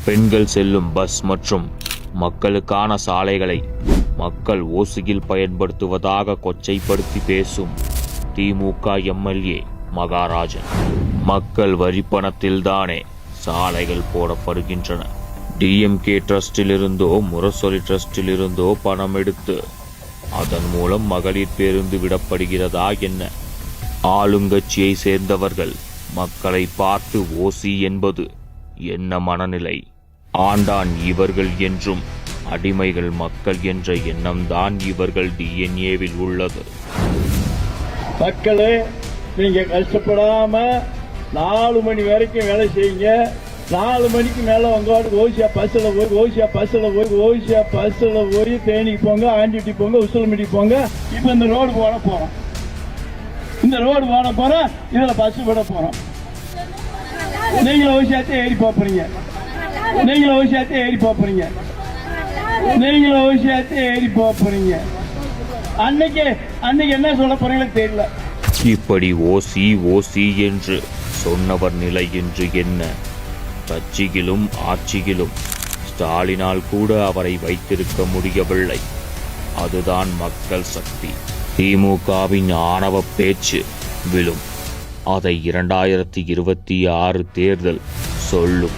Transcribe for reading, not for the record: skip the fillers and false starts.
பெண்கள் செல்லும் பஸ் மற்றும் மக்களுக்கான சாலைகளை மக்கள் ஓசியில் பயன்படுத்துவதாக கொச்சைப்படுத்தி பேசும் திமுக எம்எல்ஏ மகாராஜன். மக்கள் வரிப்பணத்தில்தானே சாலைகள் போடப்படுகின்றன. டிஎம்கே டிரஸ்டிலிருந்தோ முரசொலி டிரஸ்டிலிருந்தோ பணம் எடுத்து அதன் மூலம் மகளிர் பேருந்து விடப்படுகிறதா என்ன? ஆளுங்கட்சியை சேர்ந்தவர்கள் மக்களை பார்த்து ஓசி என்பது என்ன மனநிலை? ஆண்டான் இவர்கள் என்றும் அடிமைகள் மக்கள் என்ற எண்ணம்தான் இவர்கள் டிஎன்ஏவில் உள்ளது. மக்களே, நீங்க கஷ்டப்படாம 4 மணி வரைக்கும் வேலை செய்யுங்க. 4 மணிக்கு மேல உங்க ஓசியா பஸ்ல போய் தேனிக்கு போங்க, ஆண்டிட்டி போங்க, உசிலம்பட்டி போங்க. இப்ப இந்த ரோடு போட போறோம். இதுல பஸ் விட போறோம். நீங்களும் ஓசியாத்தே ஏறி போறீங்க. அன்னைக்கு என்ன சொல்ல போறீங்களோ தெரியல. இப்படி ஓசி என்று சொன்னவர் நிலை என்று என்ன? கட்சியிலும் ஆட்சியிலும் ஸ்டாலினால் கூட அவரை வைத்திருக்க முடியவில்லை. அதுதான் மக்கள் சக்தி. திமுகவின் ஆணவ பேச்சு விழும். அதை 2026 தேர்தல் சொல்லும்.